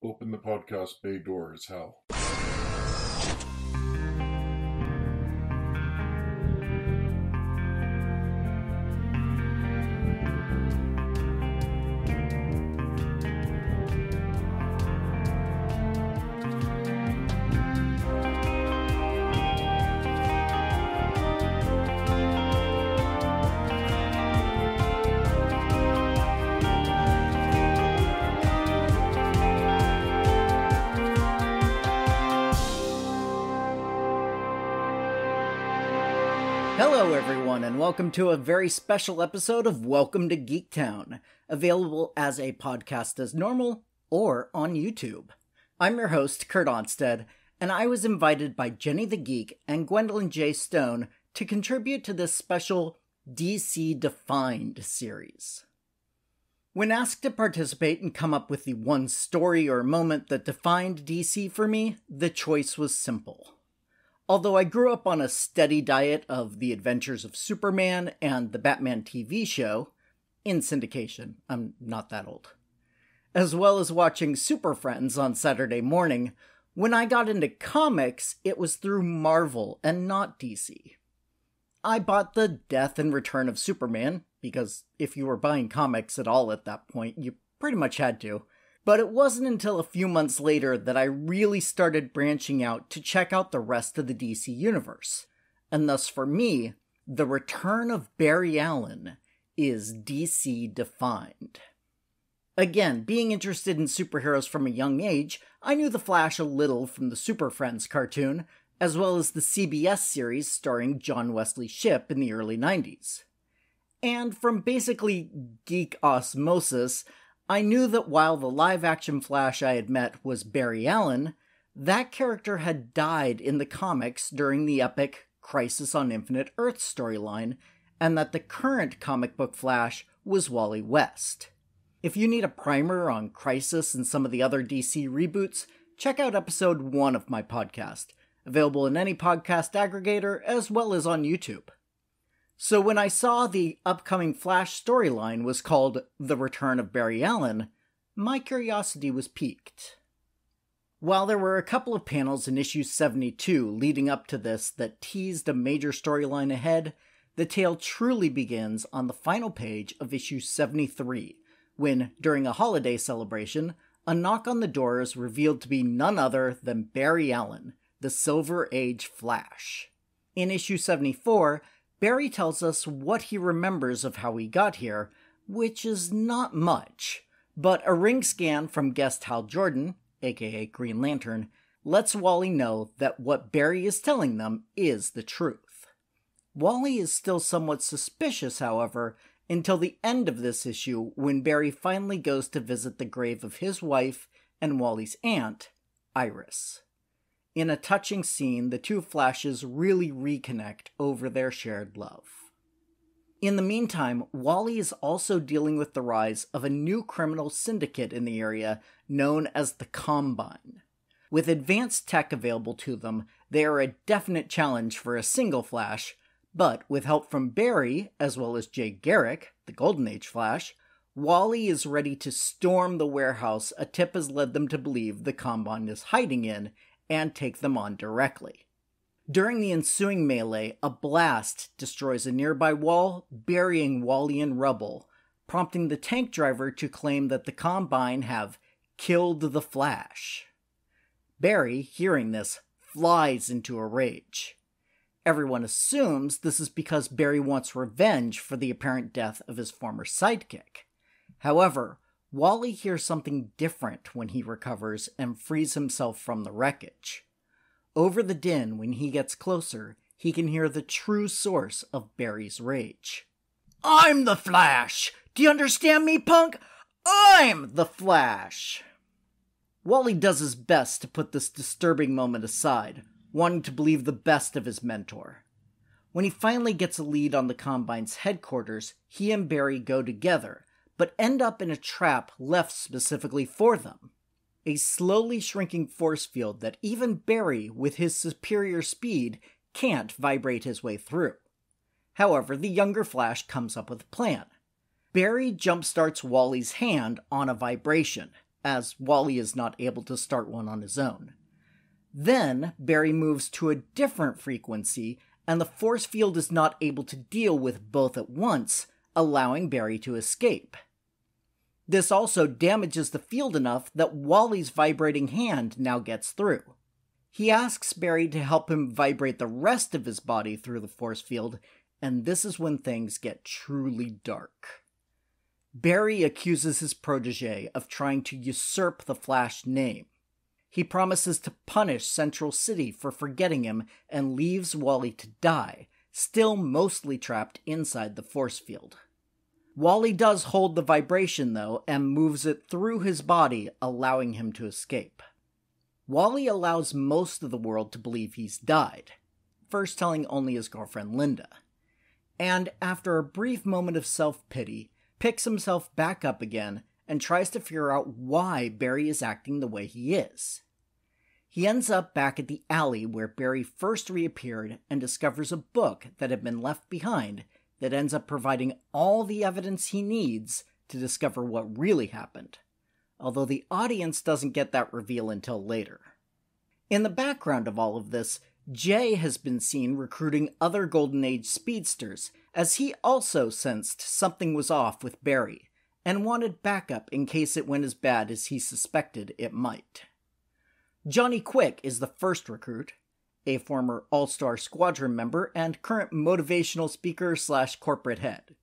Open the podcast bay door as hell. Hello everyone, and welcome to a very special episode of Welcome to Geektown, available as a podcast as normal or on YouTube. I'm your host, Kurt Onstead, and I was invited by Jenny the Geek and Gwendolyn J. Stone to contribute to this special DC Defined series. When asked to participate and come up with the one story or moment that defined DC for me, the choice was simple. Although I grew up on a steady diet of The Adventures of Superman and the Batman TV show, in syndication, I'm not that old, as well as watching Super Friends on Saturday morning, when I got into comics, it was through Marvel and not DC. I bought the Death and Return of Superman, because if you were buying comics at all at that point, you pretty much had to. But it wasn't until a few months later that I really started branching out to check out the rest of the DC universe. And thus for me, the return of Barry Allen is DC defined. Again, being interested in superheroes from a young age, I knew The Flash a little from the Super Friends cartoon, as well as the CBS series starring John Wesley Shipp in the early 90s. And from basically geek osmosis, I knew that while the live-action Flash I had met was Barry Allen, that character had died in the comics during the epic Crisis on Infinite Earths storyline, and that the current comic book Flash was Wally West. If you need a primer on Crisis and some of the other DC reboots, check out episode 1 of my podcast, available in any podcast aggregator as well as on YouTube. So when I saw the upcoming Flash storyline was called The Return of Barry Allen, my curiosity was piqued. While there were a couple of panels in issue 72 leading up to this that teased a major storyline ahead, the tale truly begins on the final page of issue 73, when, during a holiday celebration, a knock on the door is revealed to be none other than Barry Allen, the Silver Age Flash. In issue 74, Barry tells us what he remembers of how he got here, which is not much, but a ring scan from guest Hal Jordan, aka Green Lantern, lets Wally know that what Barry is telling them is the truth. Wally is still somewhat suspicious, however, until the end of this issue when Barry finally goes to visit the grave of his wife and Wally's aunt, Iris. In a touching scene, the two Flashes really reconnect over their shared love. In the meantime, Wally is also dealing with the rise of a new criminal syndicate in the area known as the Combine. With advanced tech available to them, they are a definite challenge for a single Flash, but with help from Barry, as well as Jay Garrick, the Golden Age Flash, Wally is ready to storm the warehouse a tip has led them to believe the Combine is hiding in, and take them on directly. During the ensuing melee, a blast destroys a nearby wall, burying Wally in rubble, prompting the tank driver to claim that the Combine have killed the Flash. Barry, hearing this, flies into a rage. Everyone assumes this is because Barry wants revenge for the apparent death of his former sidekick. However, Wally hears something different when he recovers and frees himself from the wreckage. Over the din, when he gets closer, he can hear the true source of Barry's rage. "I'm the Flash! Do you understand me, punk? I'm the Flash!" Wally does his best to put this disturbing moment aside, wanting to believe the best of his mentor. When he finally gets a lead on the Combine's headquarters, he and Barry go together, but end up in a trap left specifically for them. A slowly shrinking force field that even Barry, with his superior speed, can't vibrate his way through. However, the younger Flash comes up with a plan. Barry jumpstarts Wally's hand on a vibration, as Wally is not able to start one on his own. Then, Barry moves to a different frequency, and the force field is not able to deal with both at once, allowing Barry to escape. This also damages the field enough that Wally's vibrating hand now gets through. He asks Barry to help him vibrate the rest of his body through the force field, and this is when things get truly dark. Barry accuses his protege of trying to usurp the Flash name. He promises to punish Central City for forgetting him and leaves Wally to die, still mostly trapped inside the force field. Wally does hold the vibration, though, and moves it through his body, allowing him to escape. Wally allows most of the world to believe he's died, first telling only his girlfriend Linda, and after a brief moment of self-pity, picks himself back up again and tries to figure out why Barry is acting the way he is. He ends up back at the alley where Barry first reappeared and discovers a book that had been left behind that ends up providing all the evidence he needs to discover what really happened, although the audience doesn't get that reveal until later. In the background of all of this, Jay has been seen recruiting other Golden Age speedsters, as he also sensed something was off with Barry, and wanted backup in case it went as bad as he suspected it might. Johnny Quick is the first recruit, a former All-Star Squadron member and current motivational speaker / corporate head.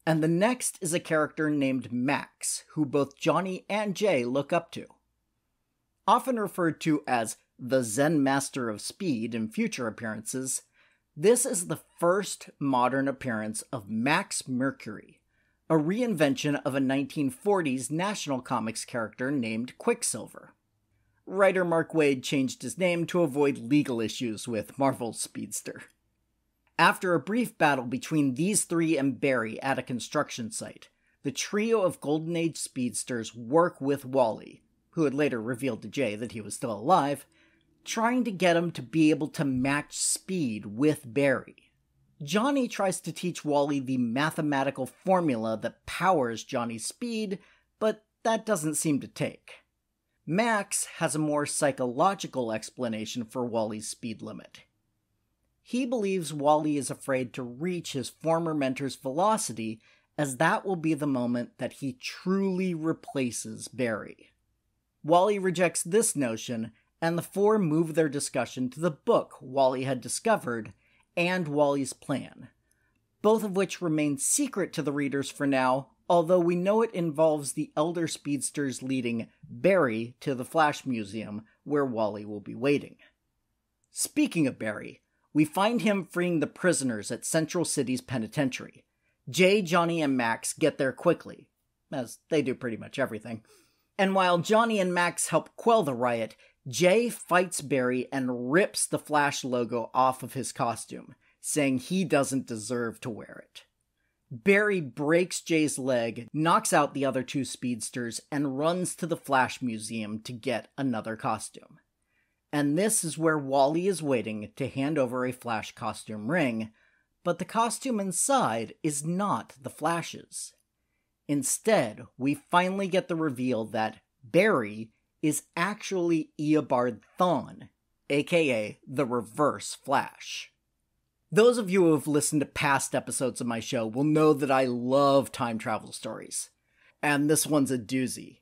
And the next is a character named Max, who both Johnny and Jay look up to. Often referred to as the Zen Master of Speed in future appearances, this is the first modern appearance of Max Mercury, a reinvention of a 1940s National Comics character named Quicksilver. Writer Mark Waid changed his name to avoid legal issues with Marvel's Speedster. After a brief battle between these three and Barry at a construction site, the trio of Golden Age speedsters work with Wally, who had later revealed to Jay that he was still alive, trying to get him to be able to match speed with Barry. Johnny tries to teach Wally the mathematical formula that powers Johnny's speed, but that doesn't seem to take. Max has a more psychological explanation for Wally's speed limit. He believes Wally is afraid to reach his former mentor's velocity, as that will be the moment that he truly replaces Barry. Wally rejects this notion, and the four move their discussion to the book Wally had discovered and Wally's plan, both of which remain secret to the readers for now, although we know it involves the Elder Speedsters leading Barry to the Flash Museum, where Wally will be waiting. Speaking of Barry, we find him freeing the prisoners at Central City's penitentiary. Jay, Johnny, and Max get there quickly, as they do pretty much everything. And while Johnny and Max help quell the riot, Jay fights Barry and rips the Flash logo off of his costume, saying he doesn't deserve to wear it. Barry breaks Jay's leg, knocks out the other two speedsters, and runs to the Flash Museum to get another costume. And this is where Wally is waiting to hand over a Flash costume ring, but the costume inside is not the Flash's. Instead, we finally get the reveal that Barry is actually Eobard Thawne, aka the Reverse Flash. Those of you who have listened to past episodes of my show will know that I love time travel stories, and this one's a doozy.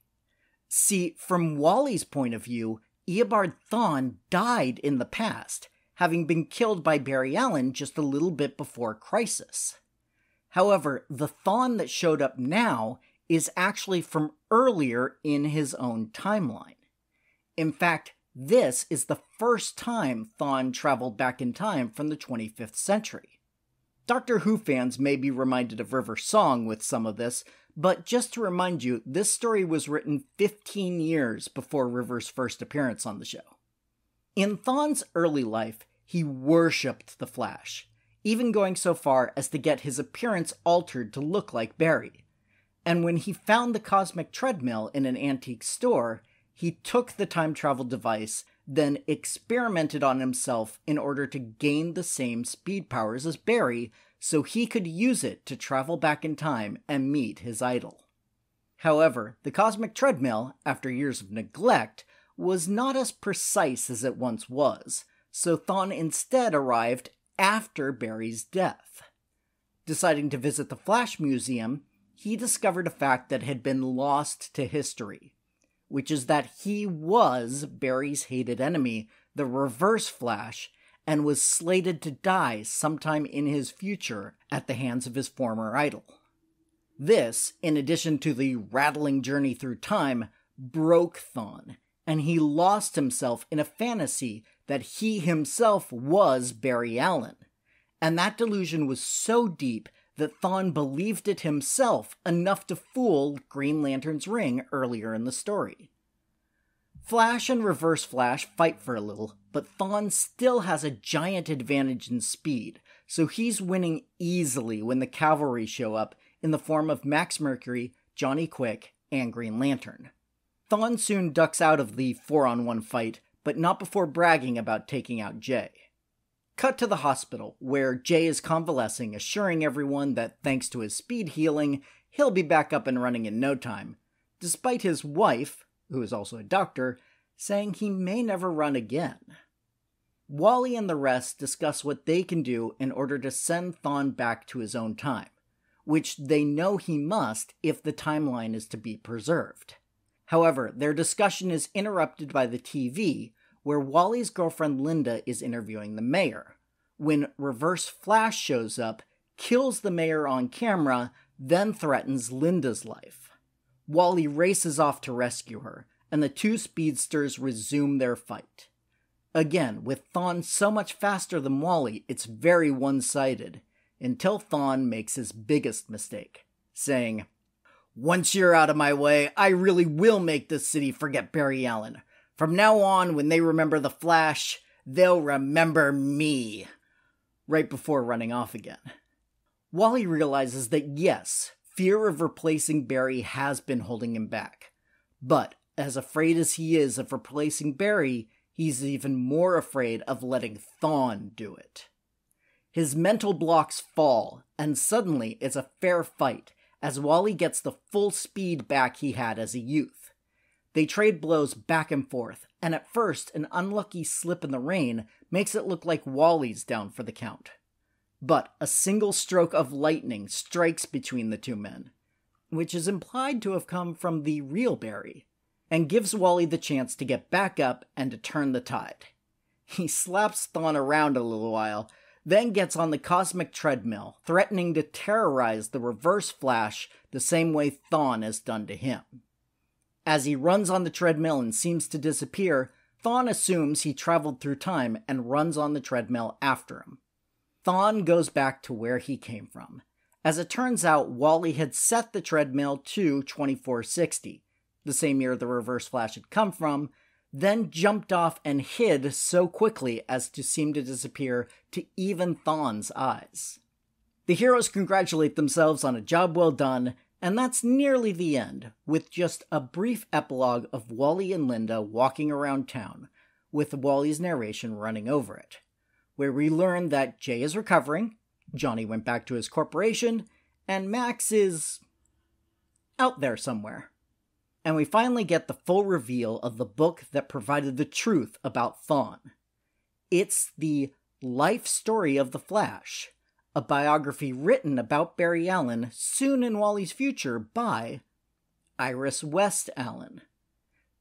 See, from Wally's point of view, Eobard Thawne died in the past, having been killed by Barry Allen just a little bit before Crisis. However, the Thawne that showed up now is actually from earlier in his own timeline. In fact, this is the first time Thawne traveled back in time from the 25th century. Doctor Who fans may be reminded of River's song with some of this, but just to remind you, this story was written 15 years before River's first appearance on the show. In Thawne's early life, he worshipped the Flash, even going so far as to get his appearance altered to look like Barry. And when he found the cosmic treadmill in an antique store, he took the time travel device, then experimented on himself in order to gain the same speed powers as Barry, so he could use it to travel back in time and meet his idol. However, the cosmic treadmill, after years of neglect, was not as precise as it once was, so Thawne instead arrived after Barry's death. Deciding to visit the Flash Museum, he discovered a fact that had been lost to history, which is that he was Barry's hated enemy, the Reverse Flash, and was slated to die sometime in his future at the hands of his former idol. This, in addition to the rattling journey through time, broke Thawne, and he lost himself in a fantasy that he himself was Barry Allen. And that delusion was so deep that Thawne believed it himself enough to fool Green Lantern's ring earlier in the story. Flash and Reverse Flash fight for a little, but Thawne still has a giant advantage in speed, so he's winning easily when the cavalry show up in the form of Max Mercury, Johnny Quick, and Green Lantern. Thawne soon ducks out of the 4-on-1 fight, but not before bragging about taking out Jay. Cut to the hospital, where Jay is convalescing, assuring everyone that thanks to his speed healing, he'll be back up and running in no time, despite his wife, who is also a doctor, saying he may never run again. Wally and the rest discuss what they can do in order to send Thawne back to his own time, which they know he must if the timeline is to be preserved. However, their discussion is interrupted by the TV, where Wally's girlfriend Linda is interviewing the mayor, when Reverse Flash shows up, kills the mayor on camera, then threatens Linda's life. Wally races off to rescue her, and the two speedsters resume their fight. Again, with Thawne so much faster than Wally, it's very one-sided, until Thawne makes his biggest mistake, saying, "Once you're out of my way, I really will make this city forget Barry Allen. From now on, when they remember the Flash, they'll remember me," right before running off again. Wally realizes that yes, fear of replacing Barry has been holding him back, but as afraid as he is of replacing Barry, he's even more afraid of letting Thawne do it. His mental blocks fall, and suddenly it's a fair fight, as Wally gets the full speed back he had as a youth. They trade blows back and forth, and at first an unlucky slip in the rain makes it look like Wally's down for the count. But a single stroke of lightning strikes between the two men, which is implied to have come from the real Barry, and gives Wally the chance to get back up and to turn the tide. He slaps Thawne around a little while, then gets on the cosmic treadmill, threatening to terrorize the Reverse Flash the same way Thawne has done to him. As he runs on the treadmill and seems to disappear, Thawne assumes he traveled through time and runs on the treadmill after him. Thawne goes back to where he came from. As it turns out, Wally had set the treadmill to 2460, the same year the Reverse Flash had come from, then jumped off and hid so quickly as to seem to disappear to even Thawne's eyes. The heroes congratulate themselves on a job well done, and that's nearly the end, with just a brief epilogue of Wally and Linda walking around town, with Wally's narration running over it, where we learn that Jay is recovering, Johnny went back to his corporation, and Max is out there somewhere. And we finally get the full reveal of the book that provided the truth about Thawne. It's the life story of the Flash, a biography written about Barry Allen soon in Wally's future by Iris West Allen,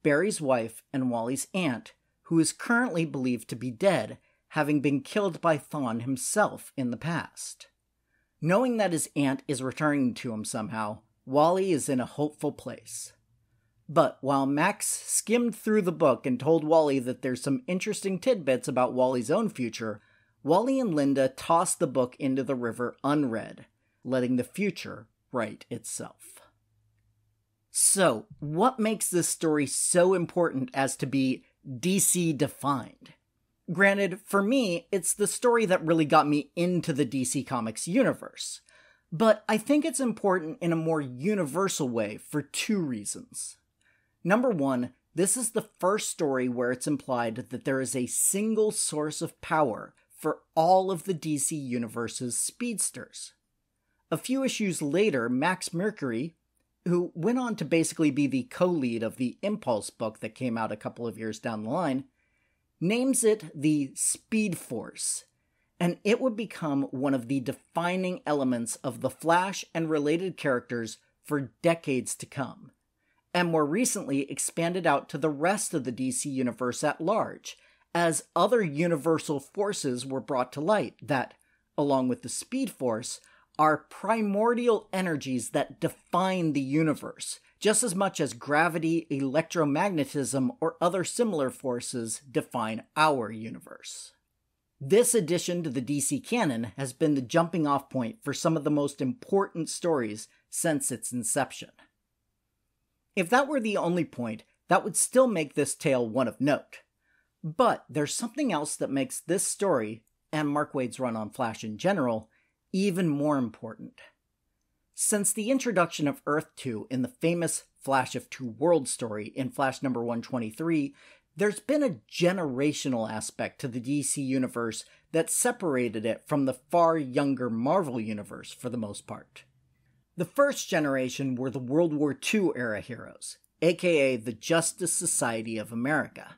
Barry's wife and Wally's aunt, who is currently believed to be dead, having been killed by Thawne himself in the past. Knowing that his aunt is returning to him somehow, Wally is in a hopeful place. But while Max skimmed through the book and told Wally that there's some interesting tidbits about Wally's own future, Wally and Linda tossed the book into the river unread, letting the future write itself. So, what makes this story so important as to be DC defined? Granted, for me, it's the story that really got me into the DC Comics universe, but I think it's important in a more universal way for two reasons. Number one, this is the first story where it's implied that there is a single source of power for all of the DC Universe's speedsters. A few issues later, Max Mercury, who went on to basically be the co-lead of the Impulse book that came out a couple of years down the line, names it the Speed Force, and it would become one of the defining elements of the Flash and related characters for decades to come, and more recently expanded out to the rest of the DC universe at large, as other universal forces were brought to light that, along with the Speed Force, are primordial energies that define the universe, just as much as gravity, electromagnetism, or other similar forces define our universe. This addition to the DC canon has been the jumping-off point for some of the most important stories since its inception. If that were the only point, that would still make this tale one of note. But there's something else that makes this story, and Mark Waid's run on Flash in general, even more important. Since the introduction of Earth 2 in the famous Flash of Two Worlds story in Flash number 123, there's been a generational aspect to the DC universe that separated it from the far younger Marvel universe for the most part. The first generation were the World War II era heroes, aka the Justice Society of America.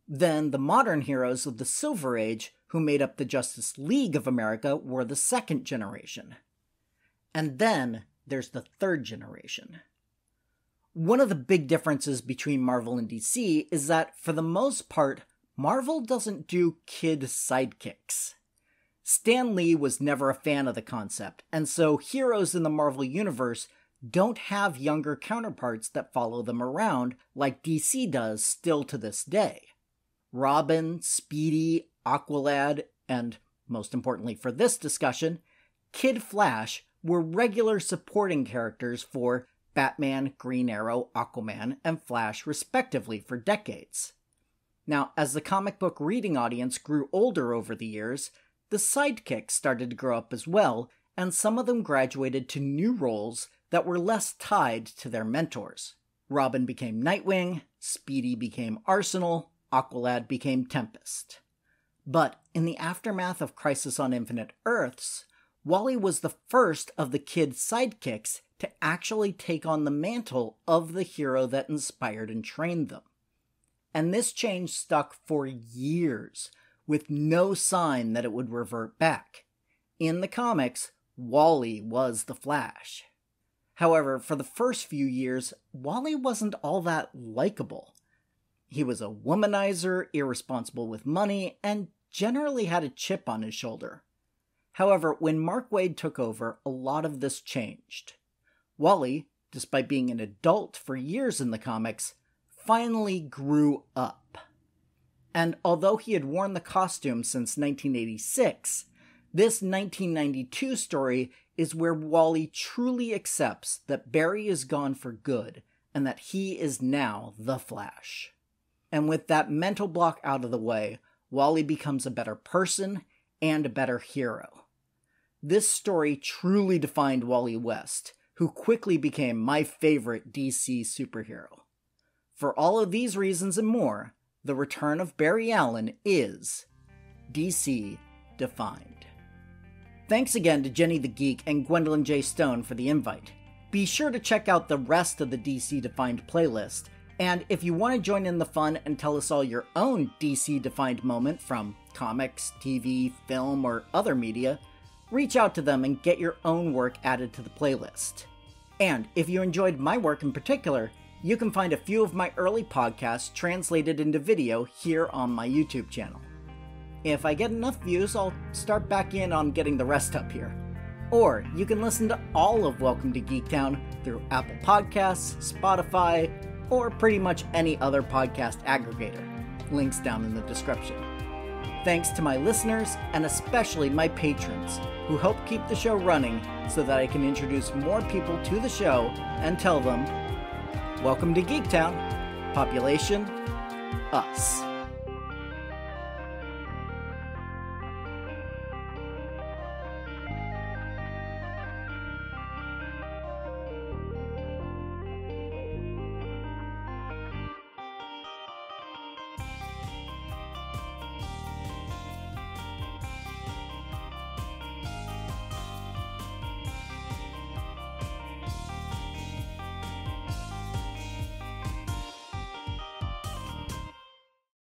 Then the modern heroes of the Silver Age, who made up the Justice League of America, were the second generation. And then there's the third generation. One of the big differences between Marvel and DC is that, for the most part, Marvel doesn't do kid sidekicks. Stan Lee was never a fan of the concept, and so heroes in the Marvel Universe don't have younger counterparts that follow them around like DC does still to this day. Robin, Speedy, Aqualad, and, most importantly for this discussion, Kid Flash were regular supporting characters for Batman, Green Arrow, Aquaman, and Flash respectively for decades. Now, as the comic book reading audience grew older over the years, the sidekicks started to grow up as well, and some of them graduated to new roles that were less tied to their mentors. Robin became Nightwing, Speedy became Arsenal, Aqualad became Tempest. But in the aftermath of Crisis on Infinite Earths, Wally was the first of the kid sidekicks to actually take on the mantle of the hero that inspired and trained them. And this change stuck for years, with no sign that it would revert back. In the comics, Wally was the Flash. However, for the first few years, Wally wasn't all that likable. He was a womanizer, irresponsible with money, and generally had a chip on his shoulder. However, when Mark Waid took over, a lot of this changed. Wally, despite being an adult for years in the comics, finally grew up. And although he had worn the costume since 1986, this 1992 story is where Wally truly accepts that Barry is gone for good and that he is now the Flash. And with that mental block out of the way, Wally becomes a better person and a better hero. This story truly defined Wally West, who quickly became my favorite DC superhero. For all of these reasons and more, the return of Barry Allen is DC defined. Thanks again to Jenny the Geek and Gwendolyn J. Stone for the invite. Be sure to check out the rest of the DC Defined playlist, and if you want to join in the fun and tell us all your own DC Defined moment from comics, TV, film, or other media, reach out to them and get your own work added to the playlist. And if you enjoyed my work in particular, you can find a few of my early podcasts translated into video here on my YouTube channel. If I get enough views, I'll start back in on getting the rest up here. Or you can listen to all of Welcome to Geektown through Apple Podcasts, Spotify, or pretty much any other podcast aggregator. Links down in the description. Thanks to my listeners, and especially my patrons, who help keep the show running so that I can introduce more people to the show and tell them, welcome to Geektown. Population, us.